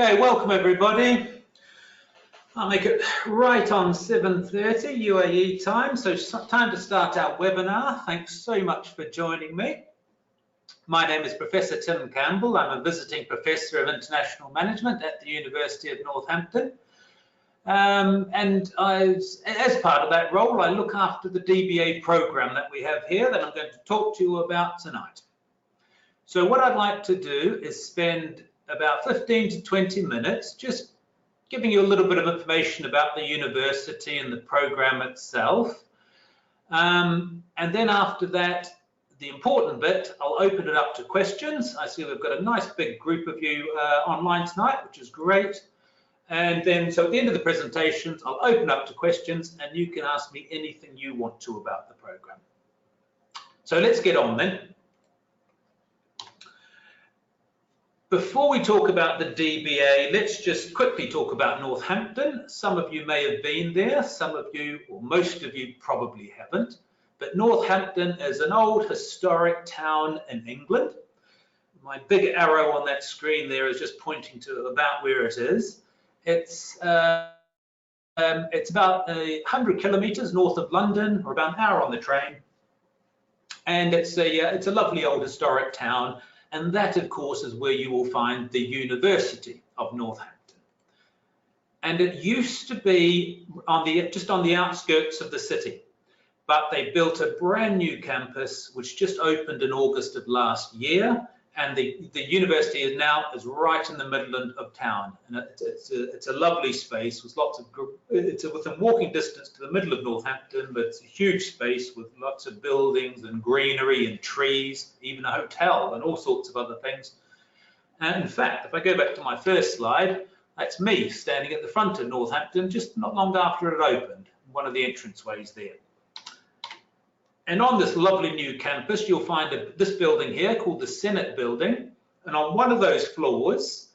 Okay, welcome everybody. I'll make it right on 7:30 UAE time, so it's time to start our webinar. Thanks so much for joining me. My name is Professor Tim Campbell. I'm a visiting Professor of International Management at the University of Northampton. And as part of that role, I look after the DBA program that we have here that I'm going to talk to you about tonight. So what I'd like to do is spend about 15 to 20 minutes just giving you a little bit of information about the university and the program itself. And then after that, the important bit, I'll open it up to questions. I see we've got a nice big group of you online tonight, which is great. And then, so at the end of the presentations, I'll open up to questions and you can ask me anything you want to about the program. So let's get on then. Before we talk about the DBA, let's just quickly talk about Northampton. Some of you may have been there, some of you, or most of you probably haven't. But Northampton is an old historic town in England. My big arrow on that screen there is just pointing to about where it is. It's about 100 kilometers north of London, or about an hour on the train. And it's a lovely old historic town. And that, of course, is where you will find the University of Northampton. And it used to be just on the outskirts of the city, but they built a brand new campus, which just opened in August of last year. And the university is right in the middle of town. And it's a lovely space with it's within walking distance to the middle of Northampton, but it's a huge space with lots of buildings and greenery and trees, even a hotel and all sorts of other things. And in fact, if I go back to my first slide, that's me standing at the front of Northampton just not long after it opened, one of the entranceways there. And on this lovely new campus, you'll find this building here called the Senate Building. And on one of those floors,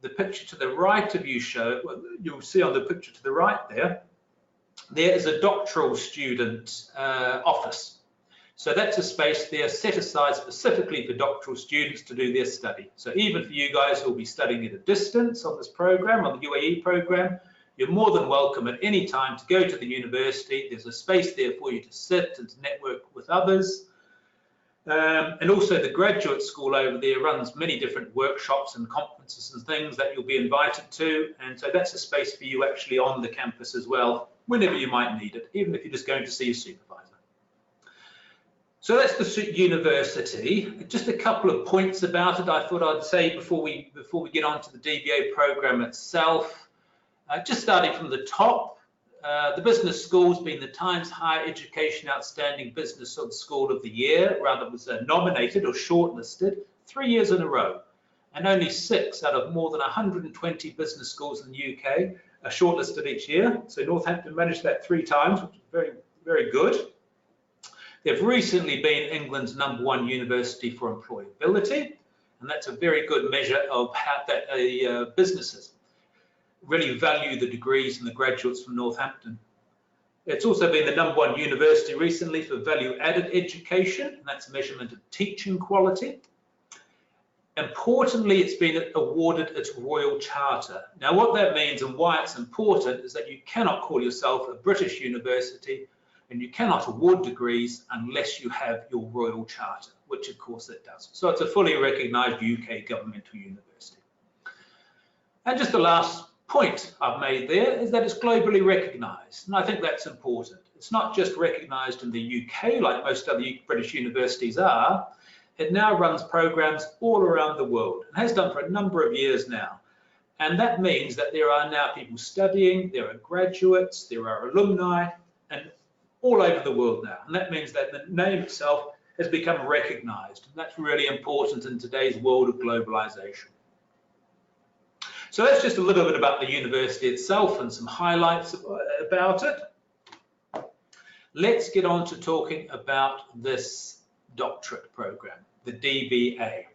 the picture to the right of you'll see on the picture to the right there is a doctoral student office. So that's a space there set aside specifically for doctoral students to do their study. So even for you guys who will be studying at a distance on this program, on the UAE program, you're more than welcome at any time to go to the university. There's a space there for you to sit and to network with others. And also the graduate school over there runs many different workshops and conferences and things that you'll be invited to. And so that's a space for you actually on the campus as well, whenever you might need it, even if you're just going to see a supervisor. So that's the university. Just a couple of points about it I thought I'd say before we get on to the DBA program itself. Just starting from the top, the business school's been the Times Higher Education Outstanding Business School of the Year. Rather, it was nominated or shortlisted 3 years in a row. And only 6 out of more than 120 business schools in the UK are shortlisted each year. So Northampton managed that 3 times, which is very, very good. They've recently been England's #1 university for employability. And that's a very good measure of how that businesses really value the degrees and the graduates from Northampton. It's also been the #1 university recently for value-added education, and that's a measurement of teaching quality. Importantly, it's been awarded its Royal Charter. Now, what that means and why it's important is that you cannot call yourself a British university and you cannot award degrees unless you have your Royal Charter, which of course it does. So it's a fully recognised UK governmental university. And just the last point I've made there is that it's globally recognised, and I think that's important. It's not just recognised in the UK like most other British universities are. It now runs programs all around the world and has done for a number of years now. And that means that there are now people studying, there are graduates, there are alumni, and all over the world now. And that means that the name itself has become recognised, and that's really important in today's world of globalisation. So that's just a little bit about the university itself and some highlights about it. Let's get on to talking about this doctorate program, the DBA.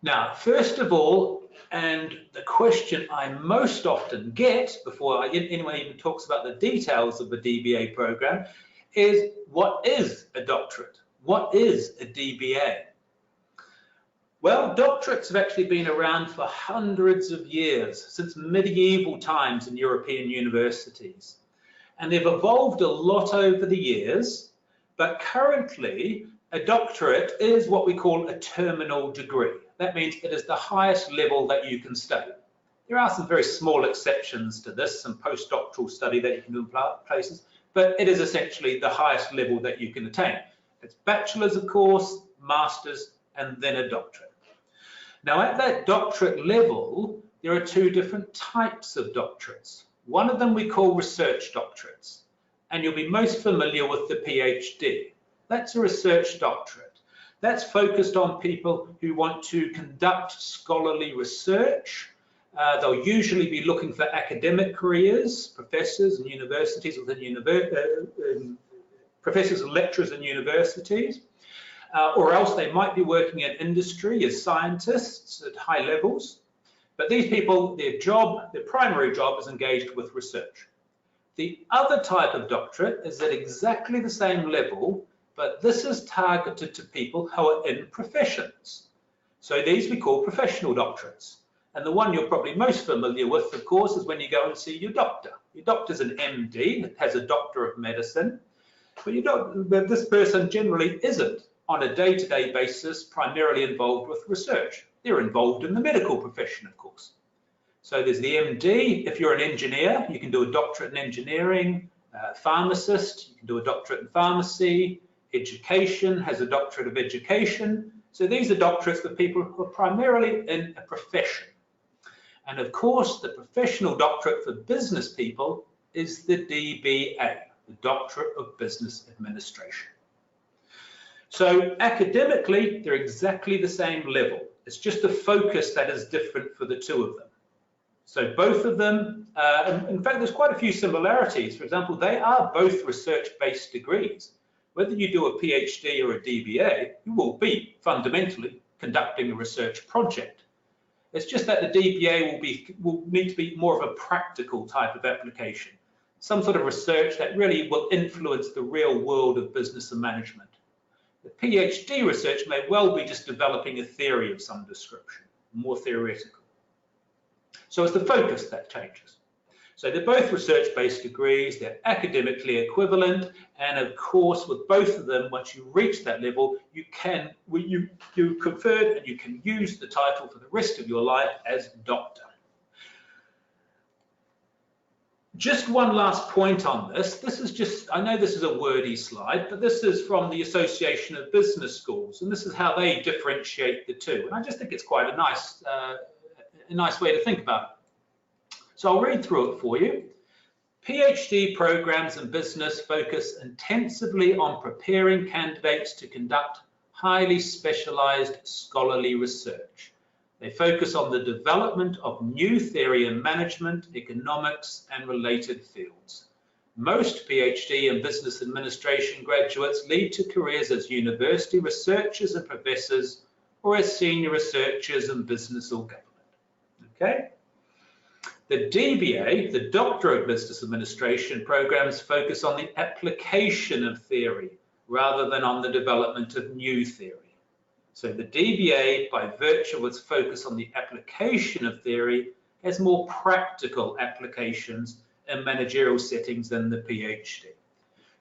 Now, first of all, and the question I most often get before anyone even talks about the details of the DBA program is, what is a doctorate? What is a DBA? Well, doctorates have actually been around for hundreds of years, since medieval times in European universities. And they've evolved a lot over the years, but currently a doctorate is what we call a terminal degree. That means it is the highest level that you can study. There are some very small exceptions to this, some postdoctoral study that you can do in places, but it is essentially the highest level that you can attain. It's bachelor's, of course, master's, and then a doctorate. Now, at that doctorate level, there are two different types of doctorates. One of them we call research doctorates, and you'll be most familiar with the PhD. That's a research doctorate. That's focused on people who want to conduct scholarly research. They'll usually be looking for academic careers, professors and universities within professors and lecturers in universities, or else they might be working in industry as scientists at high levels. But these people, their primary job is engaged with research. The other type of doctorate is at exactly the same level, but this is targeted to people who are in professions. So these we call professional doctorates. And the one you're probably most familiar with, of course, is when you go and see your doctor. Your doctor's an MD, has a doctor of medicine, but this person generally isn't on a day-to-day basis primarily involved with research. They're involved in the medical profession, of course. So there's the MD. If you're an engineer, you can do a doctorate in engineering. Pharmacist, you can do a doctorate in pharmacy. Education has a doctorate of education. So these are doctorates for people who are primarily in a profession. And of course, the professional doctorate for business people is the DBA, the Doctorate of Business Administration. So academically, they're exactly the same level. It's just the focus that is different for the two of them. So both of them, in fact, there's quite a few similarities. For example, they are both research-based degrees. Whether you do a PhD or a DBA, you will be fundamentally conducting a research project. It's just that the DBA will need to be more of a practical type of application, some sort of research that really will influence the real world of business and management. The PhD research may well be just developing a theory of some description, more theoretical. So it's the focus that changes. So they're both research-based degrees, they're academically equivalent, and of course, with both of them, once you reach that level, you conferred and you can use the title for the rest of your life as doctor. Just one last point on this. This is just, I know this is a wordy slide, but this is from the Association of Business Schools, and this is how they differentiate the two. And I just think it's quite a nice way to think about it. So I'll read through it for you. PhD programs in business focus intensively on preparing candidates to conduct highly specialized scholarly research. They focus on the development of new theory in management, economics, and related fields. Most PhD and business administration graduates lead to careers as university researchers and professors, or as senior researchers in business or government. Okay? The DBA, the Doctor of Business Administration programs, focus on the application of theory rather than on the development of new theory. So the DBA, by virtue of its focus on the application of theory, has more practical applications in managerial settings than the PhD.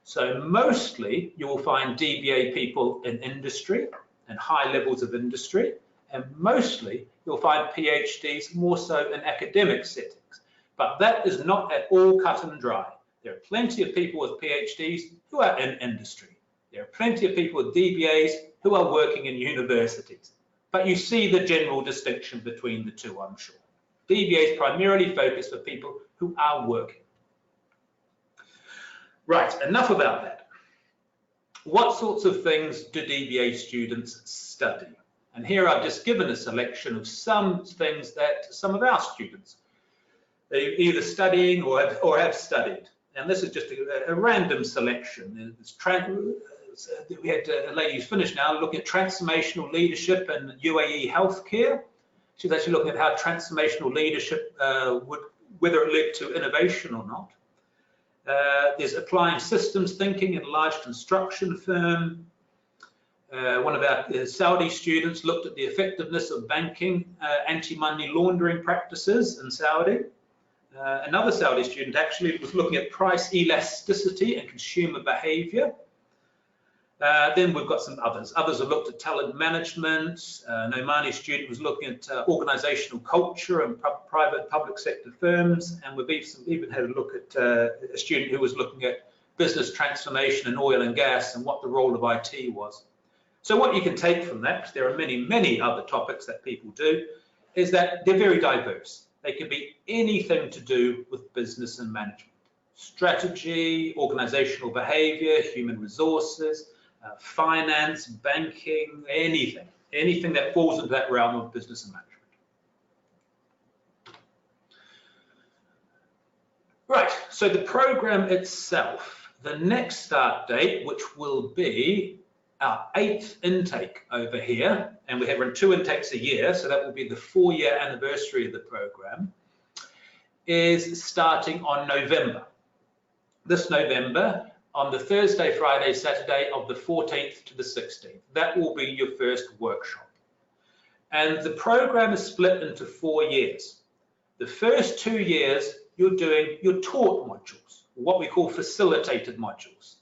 So mostly you will find DBA people in industry and high levels of industry, and mostly you'll find PhDs more so in academic settings. But that is not at all cut and dry. There are plenty of people with PhDs who are in industry. There are plenty of people with DBAs who are working in universities. But you see the general distinction between the two, I'm sure. DBAs primarily focus for people who are working. Right, enough about that. What sorts of things do DBA students study? And here I've just given a selection of some things that some of our students are either studying or have studied. And this is just a random selection. We had a lady who's finished now looking at transformational leadership and UAE healthcare. She's actually looking at how transformational leadership whether it led to innovation or not. There's applying systems thinking in a large construction firm. One of our Saudi students looked at the effectiveness of banking anti-money laundering practices in Saudi. Another Saudi student actually was looking at price elasticity and consumer behavior. Then we've got some others. Others have looked at talent management. An Omani student was looking at organizational culture and private and public sector firms. And we've even had a look at a student who was looking at business transformation in oil and gas and what the role of IT was. So what you can take from that, because there are many, many other topics that people do, is that they're very diverse. They can be anything to do with business and management. Strategy, organizational behavior, human resources, finance, banking, anything that falls into that realm of business and management. Right, so the program itself, the next start date, which will be our 8th intake over here, and we have run 2 intakes a year, so that will be the 4-year anniversary of the program, is starting on November. This November, on the Thursday, Friday, Saturday of the 14th to the 16th. That will be your first workshop. And the program is split into 4 years. The first 2 years, you're doing your taught modules, what we call facilitated modules.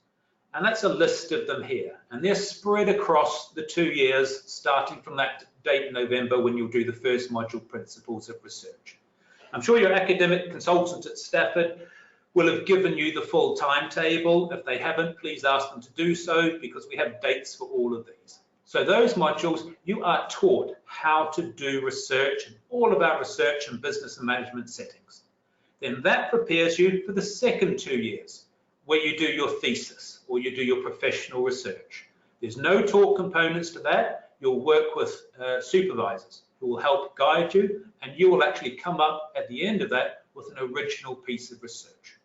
And that's a list of them here. And they're spread across the 2 years, starting from that date in November when you'll do the first module, Principles of Research. I'm sure your academic consultants at Stafford will have given you the full timetable. If they haven't, please ask them to do so because we have dates for all of these. So those modules, you are taught how to do research and all about research and business and management settings. Then that prepares you for the second 2 years, where you do your thesis or you do your professional research. There's no taught components to that. You'll work with supervisors who will help guide you, and you will actually come up at the end of that with an original piece of research.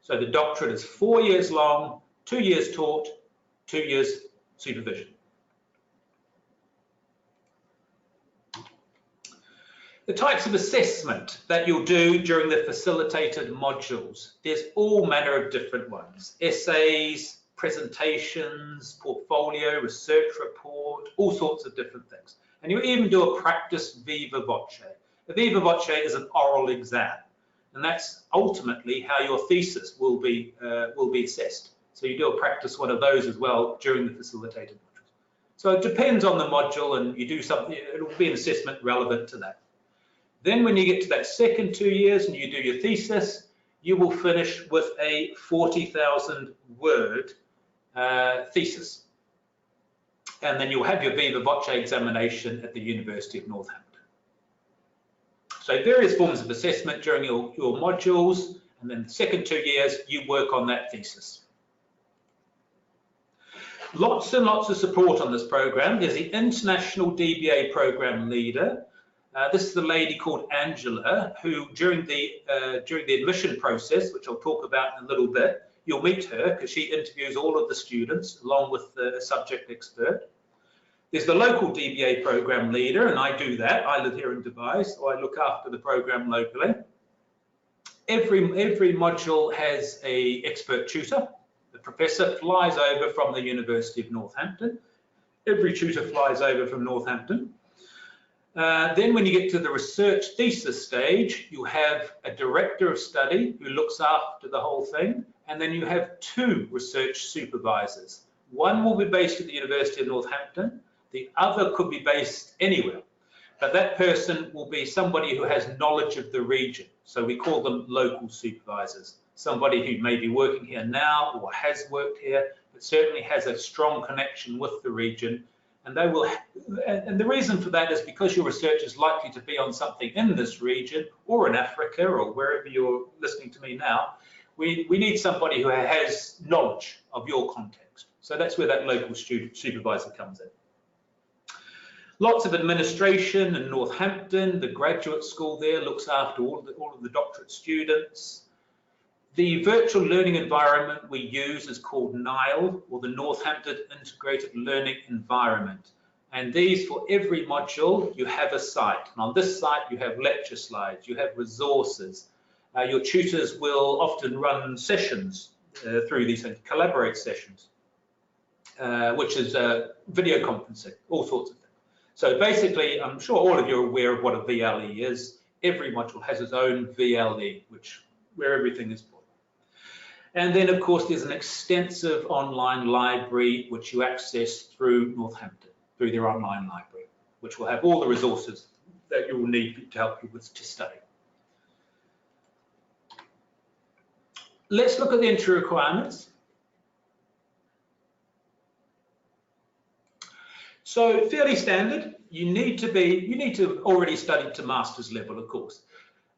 So the doctorate is 4 years long, 2 years taught, 2 years supervision. The types of assessment that you'll do during the facilitated modules, there's all manner of different ones. Essays, presentations, portfolio, research report, all sorts of different things. And you even do a practice viva voce. A viva voce is an oral exam, and that's ultimately how your thesis will be assessed. So you do a practice one of those as well during the facilitated modules. So it depends on the module, and you do something, it will be an assessment relevant to that. Then when you get to that second 2 years and you do your thesis, you will finish with a 40,000 word thesis. And then you'll have your viva voce examination at the University of Northampton. So various forms of assessment during your modules, and then the second 2 years, you work on that thesis. Lots and lots of support on this program. There's the International DBA Program Leader. This is the lady called Angela, who during the admission process, which I'll talk about in a little bit, you'll meet her because she interviews all of the students along with the subject expert. There's the local DBA program leader, and I do that. I live here in Dubai, so I look after the program locally. Every module has an expert tutor. The professor flies over from the University of Northampton. Every tutor flies over from Northampton. Then when you get to the research thesis stage, you have a director of study who looks after the whole thing, and then you have 2 research supervisors. One will be based at the University of Northampton, the other could be based anywhere, but that person will be somebody who has knowledge of the region. So we call them local supervisors, somebody who may be working here now or has worked here, but certainly has a strong connection with the region. And they will, and the reason for that is because your research is likely to be on something in this region or in Africa or wherever you're listening to me now. We need somebody who has knowledge of your context. So that's where that local student supervisor comes in. Lots of administration in Northampton. The graduate school there looks after all of the doctorate students. The virtual learning environment we use is called NILE, or the Northampton Integrated Learning Environment. And these, for every module, you have a site. And on this site, you have lecture slides, you have resources. Your tutors will often run sessions through these things, collaborate sessions. which is video conferencing, all sorts of things. So basically, I'm sure all of you are aware of what a VLE is. Every module has its own VLE, where everything is put. And then, of course, there's an extensive online library which you access through Northampton, through their online library, which will have all the resources that you will need to help you to study. Let's look at the entry requirements. So fairly standard. You need to already study to master's level, of course.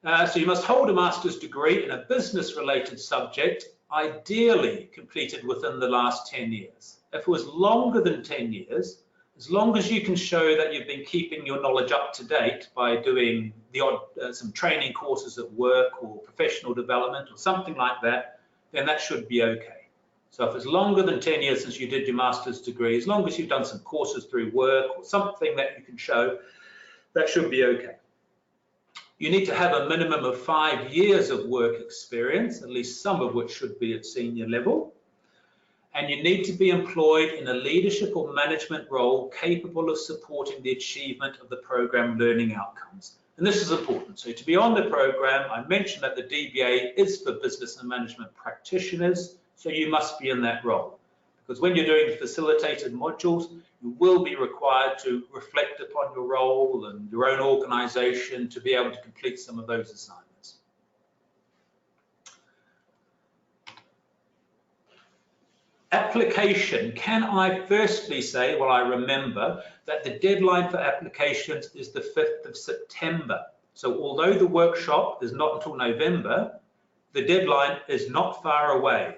So you must hold a master's degree in a business-related subject, ideally completed within the last 10 years. If it was longer than 10 years, as long as you can show that you've been keeping your knowledge up to date by doing the odd, some training courses at work or professional development or something like that, then that should be okay. So if it's longer than 10 years since you did your master's degree, as long as you've done some courses through work or something that you can show, that should be okay. You need to have a minimum of 5 years of work experience, at least some of which should be at senior level. And you need to be employed in a leadership or management role capable of supporting the achievement of the program learning outcomes. And this is important. So to be on the program, I mentioned that the DBA is for business and management practitioners, so you must be in that role. Because when you're doing facilitated modules, you will be required to reflect upon your role and your own organization to be able to complete some of those assignments. Application. Can I firstly say, well, I remember that the deadline for applications is the 5th of September. So although the workshop is not until November, the deadline is not far away.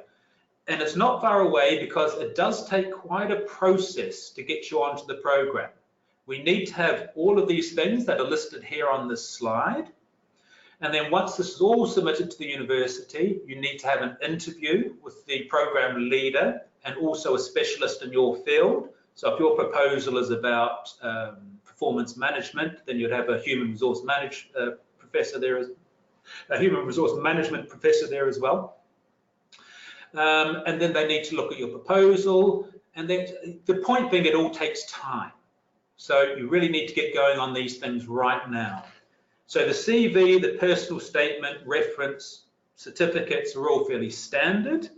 And it's not far away because it does take quite a process to get you onto the program. We need to have all of these things that are listed here on this slide. And then once this is all submitted to the university, you need to have an interview with the program leader and also a specialist in your field. So if your proposal is about performance management, then you'd have a human resource professor there, a human resource management professor there as well. And then they need to look at your proposal. And then the point being, it all takes time. So you really need to get going on these things right now. So the CV, the personal statement, reference, certificates are all fairly standard.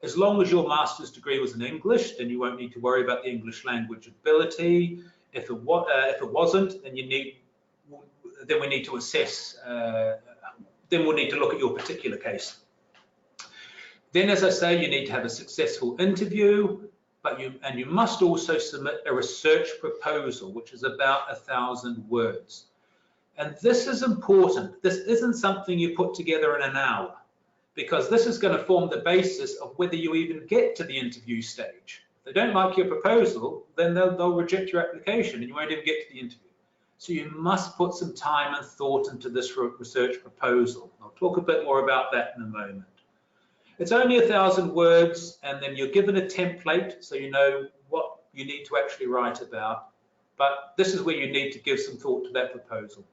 As long as your master's degree was in English, then you won't need to worry about the English language ability. If it wasn't, then we need to assess. Then we'll need to look at your particular case. Then, as I say, you need to have a successful interview, and you must also submit a research proposal, which is about 1,000 words. And this is important. This isn't something you put together in an hour, because this is going to form the basis of whether you even get to the interview stage. If they don't like your proposal, then they'll reject your application and you won't even get to the interview. So you must put some time and thought into this research proposal. I'll talk a bit more about that in a moment. It's only 1,000 words, and then you're given a template so you know what you need to actually write about. But this is where you need to give some thought to that proposal.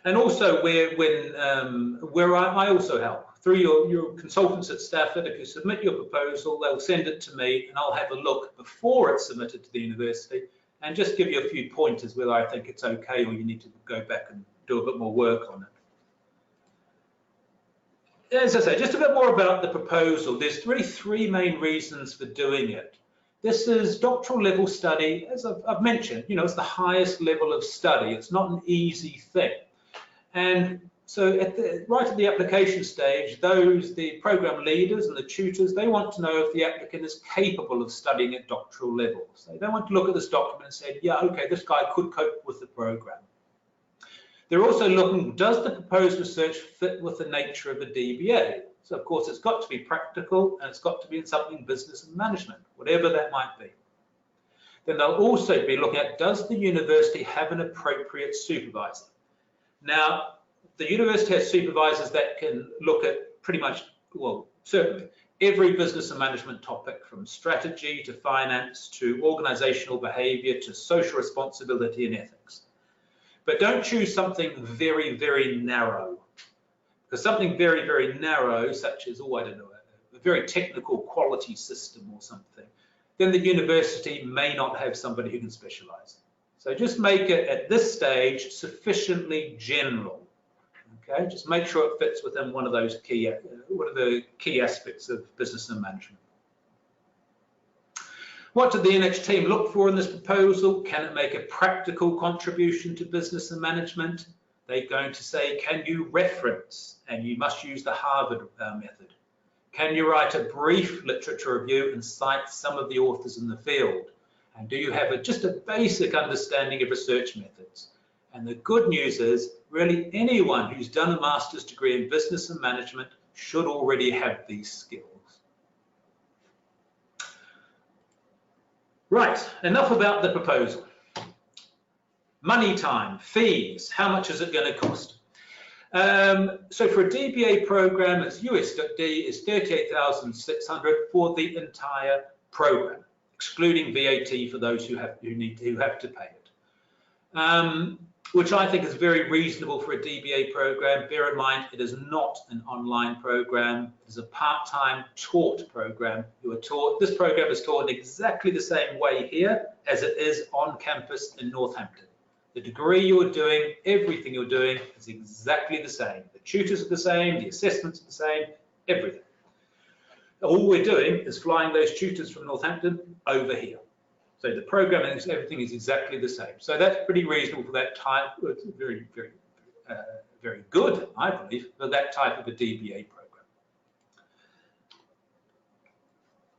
And also where I also help. Through your consultants at Stafford, if you submit your proposal, they'll send it to me and I'll have a look before it's submitted to the university and just give you a few pointers whether I think it's okay or you need to go back and do a bit more work on it. As I say, just a bit more about the proposal. There's really 3 main reasons for doing it. This is doctoral level study, as I've mentioned, it's the highest level of study. It's not an easy thing. And so right at the application stage, the program leaders and the tutors, they want to know if the applicant is capable of studying at doctoral level. So they want to look at this document and say, yeah, okay, this guy could cope with the program. They're also looking, does the proposed research fit with the nature of a DBA? So of course, it's got to be practical and it's got to be in something business and management, whatever that might be. Then they'll also be looking at, does the university have an appropriate supervisor? Now, the university has supervisors that can look at pretty much, well, certainly every business and management topic, from strategy to finance to organizational behavior to social responsibility and ethics. But don't choose something very, very narrow. Because something very, very narrow, such as, I don't know, a very technical quality system or something, then the university may not have somebody who can specialize. So just make it, at this stage, sufficiently general. Okay, just make sure it fits within one of those key, key aspects of business and management. What did the NH team look for in this proposal? Can it make a practical contribution to business and management? They're going to say, can you reference? And you must use the Harvard method. Can you write a brief literature review and cite some of the authors in the field? And do you have just a basic understanding of research methods? And the good news is, really anyone who's done a master's degree in business and management should already have these skills. Right, enough about the proposal. Money time, fees, how much is it going to cost? So for a DBA program, it's USD is $38,600 for the entire program, excluding VAT for those who have to pay it, which I think is very reasonable for a DBA program. Bear in mind, it is not an online program. It is a part-time taught program. This program is taught in exactly the same way here as it is on campus in Northampton. The degree you're doing, everything you're doing is exactly the same. The tutors are the same, the assessments are the same, everything. All we're doing is flying those tutors from Northampton over here. So the program and everything is exactly the same. So that's pretty reasonable for that type. It's very, very, very good, I believe, for that type of a DBA program.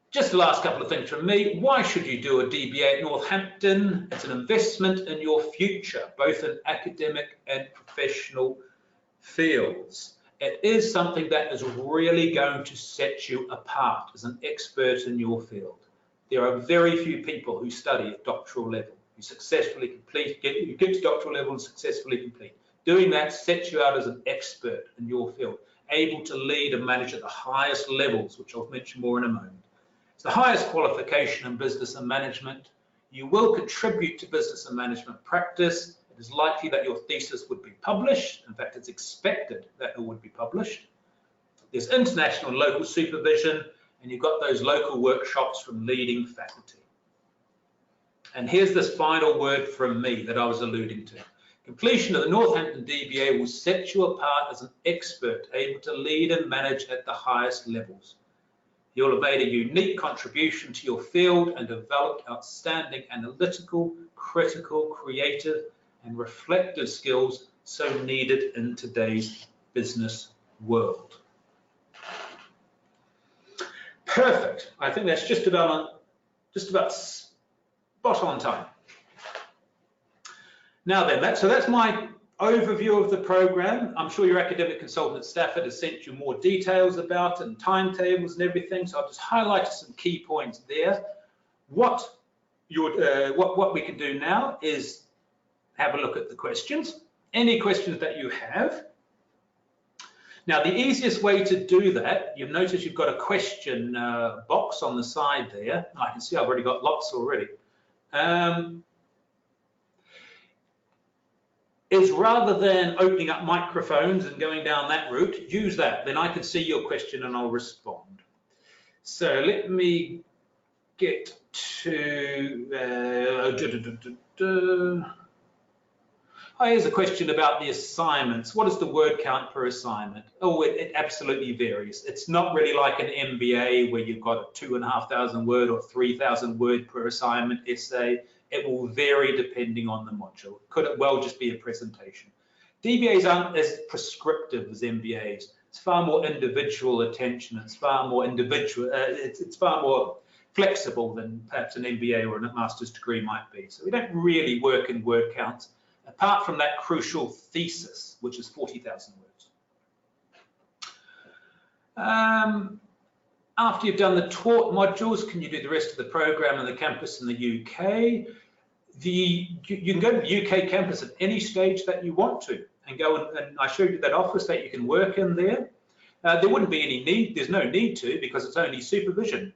Just the last couple of things from me. Why should you do a DBA at Northampton? It's an investment in your future, both in academic and professional fields. It is something that is really going to set you apart as an expert in your field. There are very few people who study at doctoral level, who successfully complete, you get to doctoral level and successfully complete. Doing that sets you out as an expert in your field, able to lead and manage at the highest levels, which I'll mention more in a moment. It's the highest qualification in business and management. You will contribute to business and management practice. It is likely that your thesis would be published. In fact, it's expected that it would be published. There's international and local supervision, and you've got those local workshops from leading faculty. And here's this final word from me that I was alluding to. Completion of the Northampton DBA will set you apart as an expert, able to lead and manage at the highest levels. You'll have made a unique contribution to your field and developed outstanding analytical, critical, creative, and reflective skills so needed in today's business world. Perfect. I think that's just about spot on time. Now then, so that's my overview of the program. I'm sure your academic consultant at Stafford has sent you more details about it and timetables and everything, so I've just highlighted some key points there. What we can do now is have a look at the questions. Any questions that you have. Now, the easiest way to do that, you've noticed you've got a question box on the side there. I can see I've already got lots already. Is rather than opening up microphones and going down that route, use that. Then I can see your question and I'll respond. So let me get to... here's a question about the assignments. What is the word count per assignment? Oh, it absolutely varies. It's not really like an MBA where you've got a 2,500 word or 3,000 word per assignment essay. It will vary depending on the module. Could it well just be a presentation? DBAs aren't as prescriptive as MBAs. It's far more individual attention. It's far more individual. It's far more flexible than perhaps an MBA or a master's degree might be. So we don't really work in word counts, apart from that crucial thesis, which is 40,000 words. After you've done the taught modules, can you do the rest of the program on the campus in the UK? You can go to the UK campus at any stage that you want to, and go and I showed you that office that you can work in there. There wouldn't be any need, there's no need to, because it's only supervision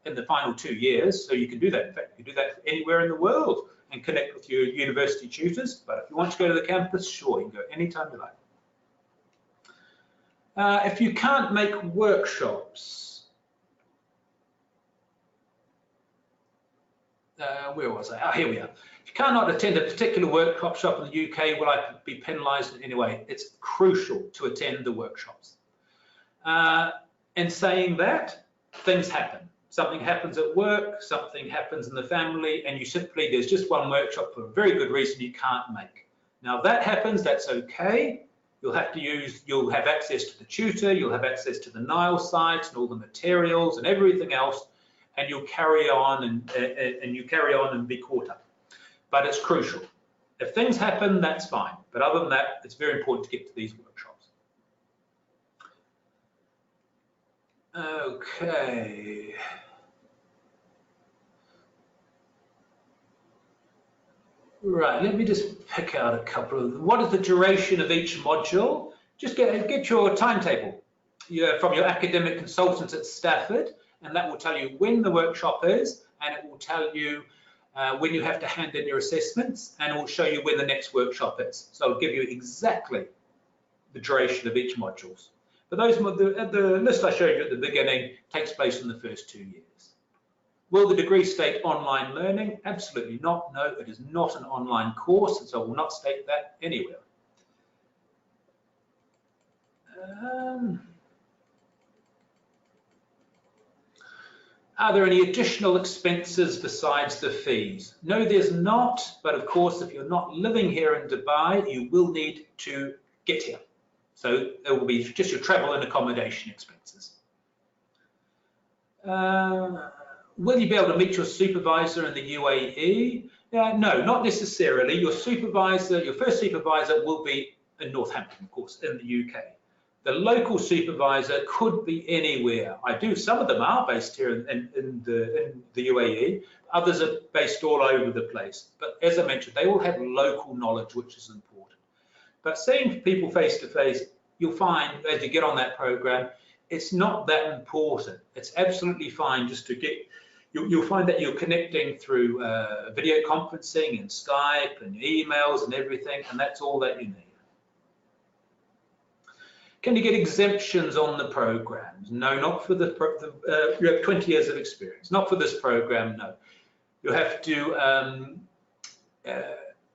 in the final 2 years, so you can do that. In fact, you can do that anywhere in the world and connect with your university tutors, but if you want to go to the campus, sure, you can go anytime you like. If you can't make workshops, where was I? Oh, here we are. If you cannot attend a particular workshop in the UK, will I be penalised in any way? It's crucial to attend the workshops. And saying that, things happen. Something happens at work, something happens in the family, and there's just one workshop for a very good reason you can't make. Now, if that happens, that's okay. You'll have access to the tutor, you'll have access to the Nile sites and all the materials and everything else, and you'll carry on and be caught up. But it's crucial. If things happen, that's fine. But other than that, it's very important to get to these workshops. Okay. Right, let me just pick out a couple of them. What is the duration of each module? Just get your timetable from your academic consultants at Stafford, and that will tell you when the workshop is, and it will tell you when you have to hand in your assessments, and it will show you when the next workshop is. So it'll give you exactly the duration of each modules. But the list I showed you at the beginning takes place in the first 2 years. Will the degree state online learning? Absolutely not. No, it is not an online course, and so I will not state that anywhere. Are there any additional expenses besides the fees? No, there's not, but of course, if you're not living here in Dubai, you will need to get here. So it will be just your travel and accommodation expenses. Will you be able to meet your supervisor in the UAE? No, not necessarily. Your first supervisor will be in Northampton, of course, in the UK. The local supervisor could be anywhere. Some of them are based here in the UAE. Others are based all over the place. But as I mentioned, they all have local knowledge, which is important. But seeing people face to face, you'll find as you get on that program, it's not that important. It's absolutely fine just to get. You'll find that you're connecting through video conferencing and Skype and emails and everything, and that's all that you need. Can you get exemptions on the programs? No, not for you have 20 years of experience. Not for this program, no. You have to,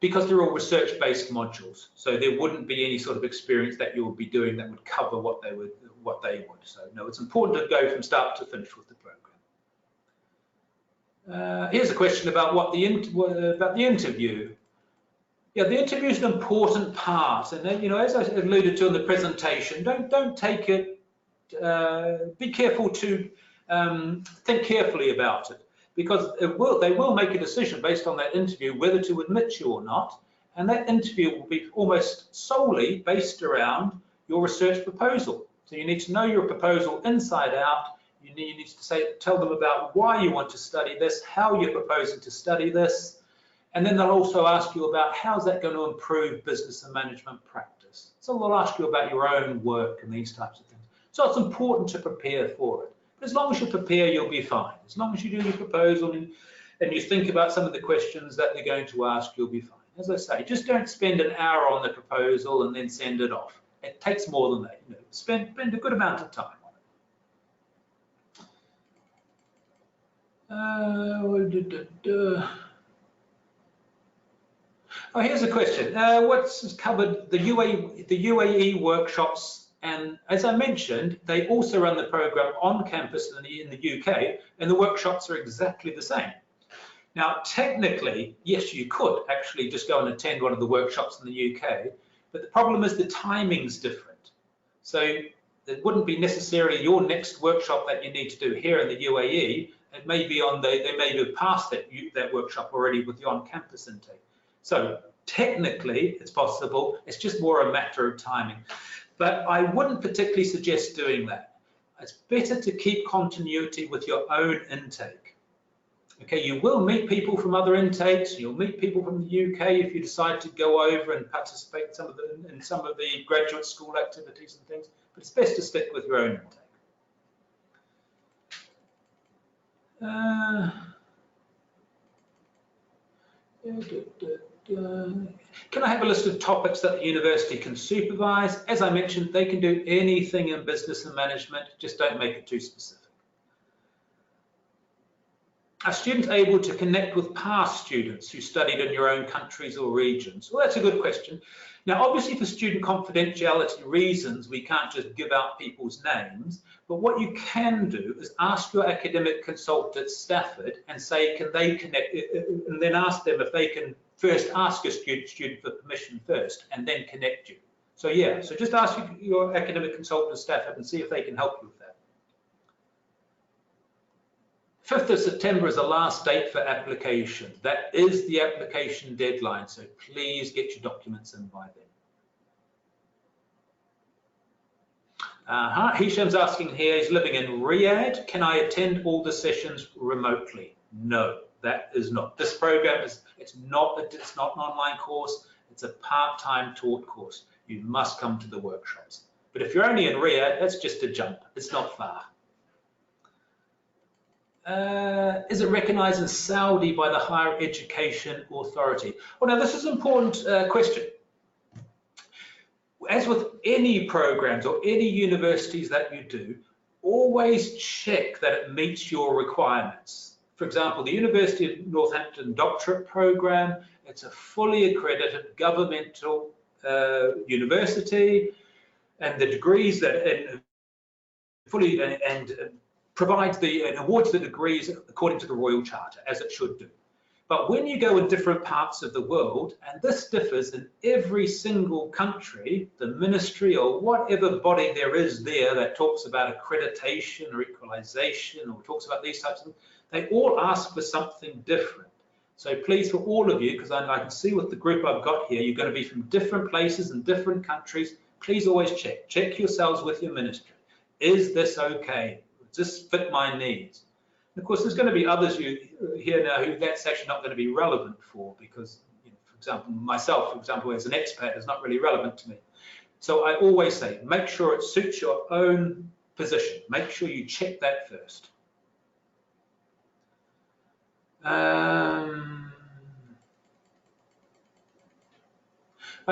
because they're all research-based modules, so there wouldn't be any sort of experience that you would be doing that would cover what they would. So no, it's important to go from start to finish with the program. Here's a question about the interview. Yeah, the interview is an important part, and as I alluded to in the presentation, don't take it. Be careful to think carefully about it, because they will make a decision based on that interview whether to admit you or not, and that interview will be almost solely based around your research proposal. So you need to know your proposal inside out. You need to tell them about why you want to study this, how you're proposing to study this, and then they'll also ask you about how's that going to improve business and management practice. So they'll ask you about your own work and these types of things. So it's important to prepare for it. But as long as you prepare, you'll be fine. As long as you do your proposal and you think about some of the questions that they're going to ask, you'll be fine. As I say, just don't spend an hour on the proposal and then send it off. It takes more than that. Spend a good amount of time on it. Oh, here's a question. What's covered the UAE workshops? And as I mentioned, they also run the program on campus in the UK, and the workshops are exactly the same. Now, technically, yes, you could actually just go and attend one of the workshops in the UK, but the problem is the timing's different. So it wouldn't be necessarily your next workshop that you need to do here in the UAE. It may be they may have passed that workshop already with the on-campus intake. So technically, it's possible. It's just more a matter of timing. But I wouldn't particularly suggest doing that. It's better to keep continuity with your own intake. Okay, you will meet people from other intakes. You'll meet people from the UK if you decide to go over and participate in some of the graduate school activities and things. But it's best to stick with your own intake. Can I have a list of topics that the university can supervise? As I mentioned, they can do anything in business and management, just don't make it too specific. Are students able to connect with past students who studied in your own countries or regions? Well, that's a good question. Now, obviously, for student confidentiality reasons, we can't just give out people's names, but what you can do is ask your academic consultant at Stafford and say, can they connect, and then ask them if they can first ask a student for permission first and then connect you. So yeah, so just ask your academic consultant at Stafford and see if they can help you with that. 5th of September is the last date for application. That is the application deadline, so please get your documents in by then. Hisham's asking here, he's living in Riyadh. Can I attend all the sessions remotely? No, that is not. This program it's not an online course. It's a part-time taught course. You must come to the workshops. But if you're only in Riyadh, that's just a jump. It's not far. Is it recognized in Saudi by the Higher Education Authority? Well, now this is an important question. As with any programs or any universities that you do, always check that it meets your requirements. For example, the University of Northampton doctorate program, it's a fully accredited governmental university, and the degrees that provides and awards the degrees according to the Royal Charter, as it should do. But when you go in different parts of the world, and this differs in every single country, the ministry or whatever body there is there that talks about accreditation or equalization or talks about these types of things, they all ask for something different. So please, for all of you, because I can see with the group I've got here, you're going to be from different places and different countries, please always check yourselves with your ministry. Is this okay? Does this fit my needs? And of course, there's going to be others here now who that's actually not going to be relevant for, because, you know, for example, myself, for example, as an expat, is not really relevant to me. So I always say, make sure it suits your own position. Make sure you check that first. And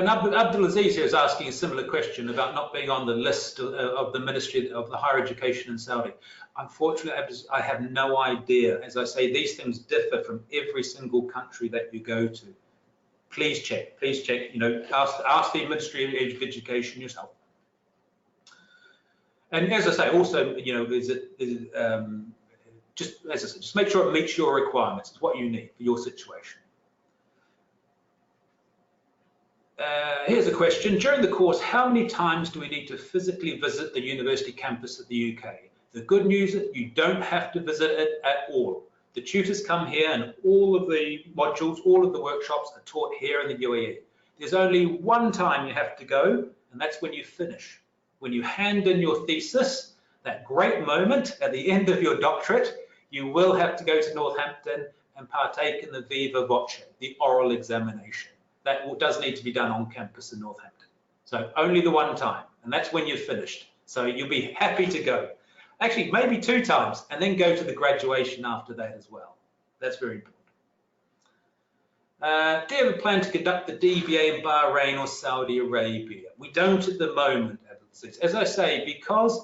Abdulaziz here is asking a similar question about not being on the list of the Ministry of the Higher Education in Saudi. Unfortunately, I have no idea. As I say, these things differ from every single country that you go to. Please check, you know, ask the Ministry of Education yourself. And as I say, also, you know, just make sure it meets your requirements. It's what you need for your situation. Here's a question. During the course, how many times do we need to physically visit the university campus of the UK? The good news is you don't have to visit it at all. The tutors come here and all of the modules, all of the workshops are taught here in the UAE. There's only one time you have to go, and that's when you finish. When you hand in your thesis, that great moment at the end of your doctorate, you will have to go to Northampton and partake in the viva voce, the oral examination. That does need to be done on campus in Northampton. So only the one time, and that's when you've finished. So you'll be happy to go. Actually, maybe 2 times, and then go to the graduation after that as well. That's very important. Do you have a plan to conduct the DBA in Bahrain or Saudi Arabia? We don't at the moment, as I say, because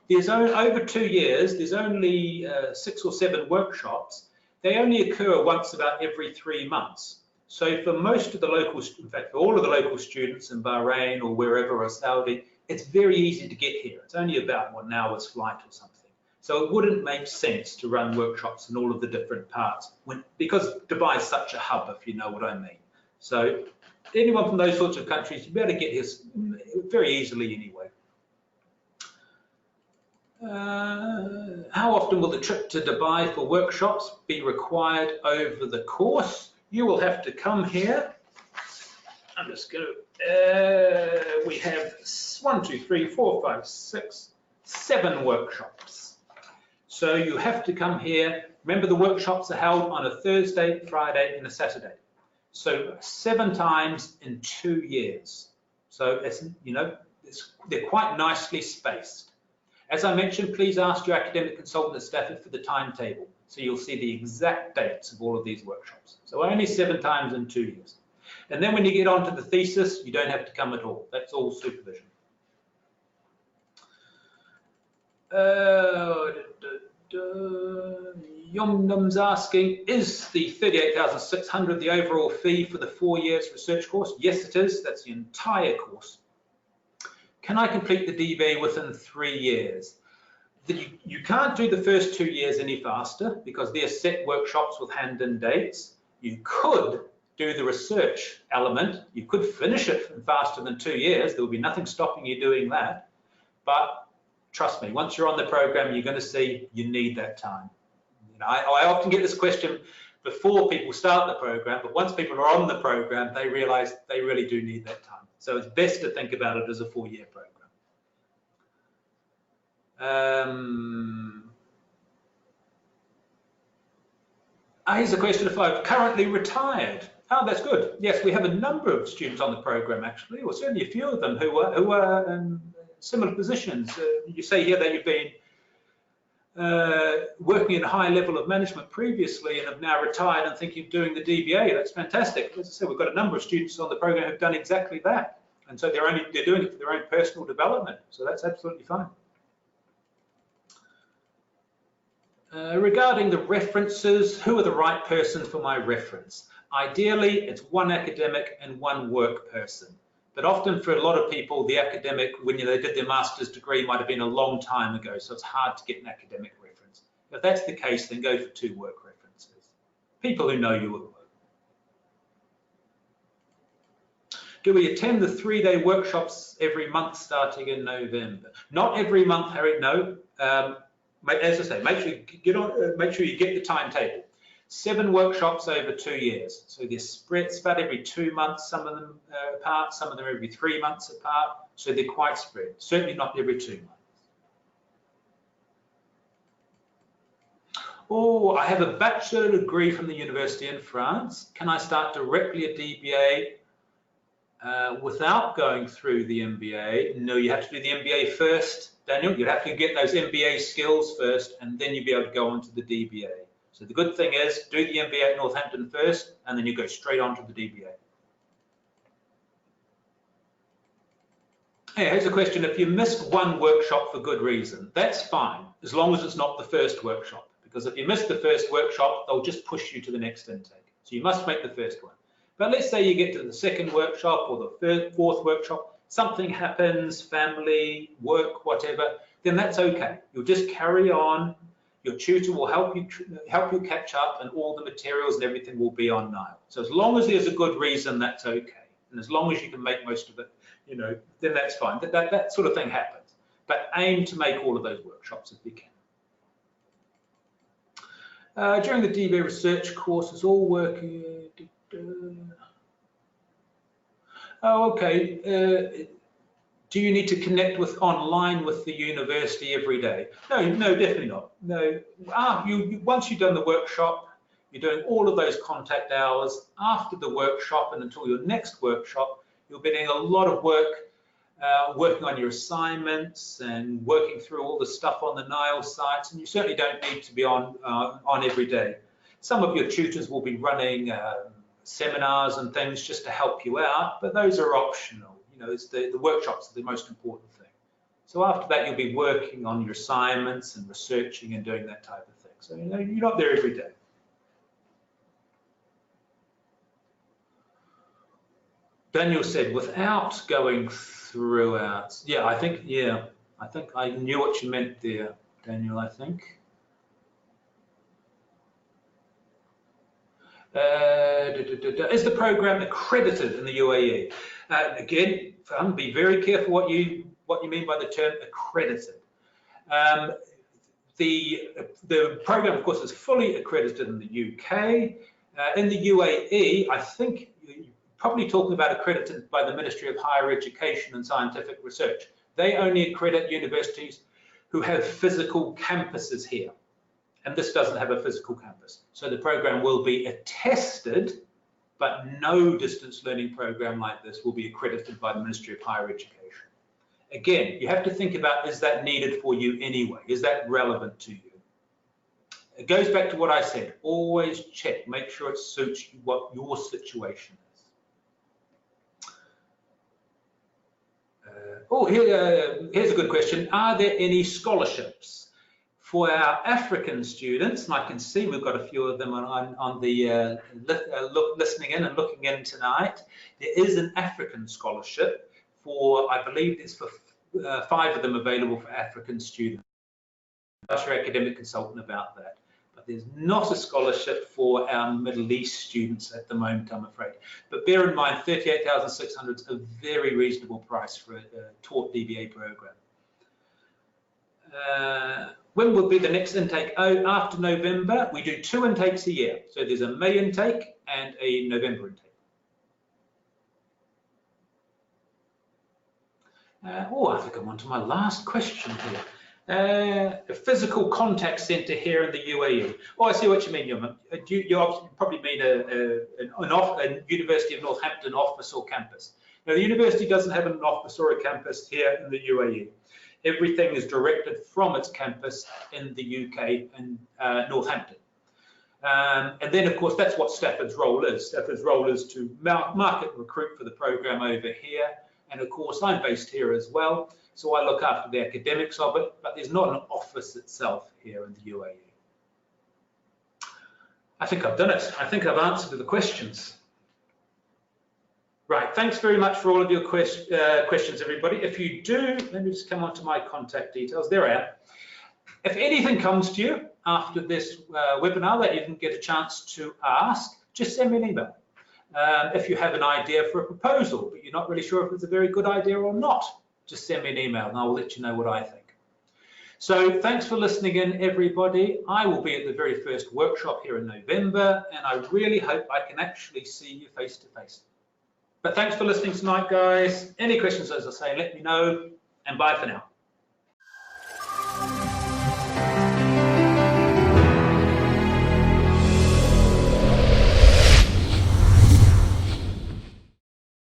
there's over 2 years, there's only 6 or 7 workshops. They only occur once about every 3 months. So for most of the local, in fact, for all of the local students in Bahrain or wherever or Saudi, it's very easy to get here. It's only about 1 hour's flight or something. So it wouldn't make sense to run workshops in all of the different parts because Dubai is such a hub, if you know what I mean. So anyone from those sorts of countries, you'll be able to get here very easily anyway. How often will the trip to Dubai for workshops be required over the course? You will have to come here. I'm just going to, we have 1, 2, 3, 4, 5, 6, 7 workshops. So you have to come here. Remember, the workshops are held on a Thursday, Friday, and a Saturday. So 7 times in 2 years. So it's, you know, they're quite nicely spaced. As I mentioned, please ask your academic consultant at Stafford for the timetable, so you'll see the exact dates of all of these workshops. So only 7 times in 2 years. And then when you get onto the thesis, you don't have to come at all. That's all supervision. Yomnum's asking, is the 38,600 the overall fee for the 4 years research course? Yes, it is. That's the entire course. Can I complete the DBA within 3 years? You can't do the first 2 years any faster because they're set workshops with hand-in dates. You could do the research element. You could finish it faster than 2 years. There will be nothing stopping you doing that. But trust me, once you're on the program, you're going to see you need that time. You know, I often get this question before people start the program, but once people are on the program, they realize they really do need that time. So it's best to think about it as a 4-year program. Here's a question: if I've currently retired. Oh, that's good. Yes, we have a number of students on the program actually, or certainly a few of them who are in similar positions. You say here that you've been working at a high level of management previously and have now retired and thinking of doing the DBA. That's fantastic. As I said, we've got a number of students on the program who've done exactly that, and so they're doing it for their own personal development. So that's absolutely fine. Regarding the references, who are the right person for my reference? Ideally, it's one academic and one work person. But often for a lot of people, the academic, when they did their master's degree, might have been a long time ago, so it's hard to get an academic reference. If that's the case, then go for 2 work references. People who know your work. Do we attend the 3-day workshops every month starting in November? Not every month, Harry, no. As I say, make sure you get the timetable. 7 workshops over 2 years. So they're spread about every 2 months, some of them apart, some of them every 3 months apart. So they're quite spread, certainly not every 2 months. Oh, I have a bachelor degree from the university in France. Can I start directly a DBA without going through the MBA? No, you have to do the MBA first. Daniel, you have to get those MBA skills first, and then you'll be able to go on to the DBA. So the good thing is, do the MBA at Northampton first, and then you go straight on to the DBA. Hey, here's a question: if you missed one workshop for good reason, that's fine, as long as it's not the first workshop. Because if you miss the first workshop, they'll just push you to the next intake. So you must make the first one. But let's say you get to the second workshop or the fourth workshop, something happens, family, work, whatever, then that's okay. You'll just carry on. Your tutor will help you catch up, and all the materials and everything will be on Nile. So as long as there's a good reason, that's okay. And as long as you can make most of it, you know, then that's fine. That sort of thing happens. But aim to make all of those workshops if you can. During the DBA research course, is all working. Oh, okay. Do you need to connect online with the university every day? No, definitely not. No. Once you've done the workshop, you're doing all of those contact hours. After the workshop and until your next workshop, you'll be doing a lot of work, working on your assignments and working through all the stuff on the Nile sites. And you certainly don't need to be on every day. Some of your tutors will be running seminars and things just to help you out, but those are optional. You know, it's the workshops are the most important thing. So after that, you'll be working on your assignments and researching and doing that type of thing. So you know, you're not there every day. Daniel said, without going throughout. Yeah, I think I knew what you meant there, Daniel, I think. Is the program accredited in the UAE? Again, be very careful what you mean by the term accredited. The program, of course, is fully accredited in the UK. In the UAE, I think you're probably talking about accredited by the Ministry of Higher Education and Scientific Research. They only accredit universities who have physical campuses here. And this doesn't have a physical campus. So the program will be attested, but no distance learning program like this will be accredited by the Ministry of Higher Education. Again, you have to think about, is that needed for you anyway? Is that relevant to you? It goes back to what I said, always check, make sure it suits what your situation is. Here's a good question. Are there any scholarships For our African students, and I can see we've got a few of them on the listening in and looking in tonight, there is an African scholarship for, I believe it's for 5 of them available for African students. Ask your academic consultant about that. But there's not a scholarship for our Middle East students at the moment, I'm afraid. But bear in mind, 38,600 is a very reasonable price for a taught DBA program. When will be the next intake? Oh, after November, we do 2 intakes a year. So there's a May intake and a November intake. I think I'm on to my last question here. A physical contact centre here in the UAE. Oh, I see what you mean. You probably mean a University of Northampton office or campus. Now, the university doesn't have an office or a campus here in the UAE. Everything is directed from its campus in the UK and Northampton. And then, of course, that's what Stafford's role is. Stafford's role is to market and recruit for the program over here. And of course, I'm based here as well, so I look after the academics of it, but there's not an office itself here in the UAE. I think I've done it. I think I've answered the questions. Right, thanks very much for all of your questions, everybody. If you do, let me just come on to my contact details. There I am. If anything comes to you after this webinar that you didn't get a chance to ask, just send me an email. If you have an idea for a proposal, but you're not really sure if it's a very good idea or not, just send me an email and I will let you know what I think. So thanks for listening in, everybody. I will be at the very first workshop here in November, and I really hope I can actually see you face to face. But thanks for listening tonight, guys. Any questions, as I say, let me know, and bye for now.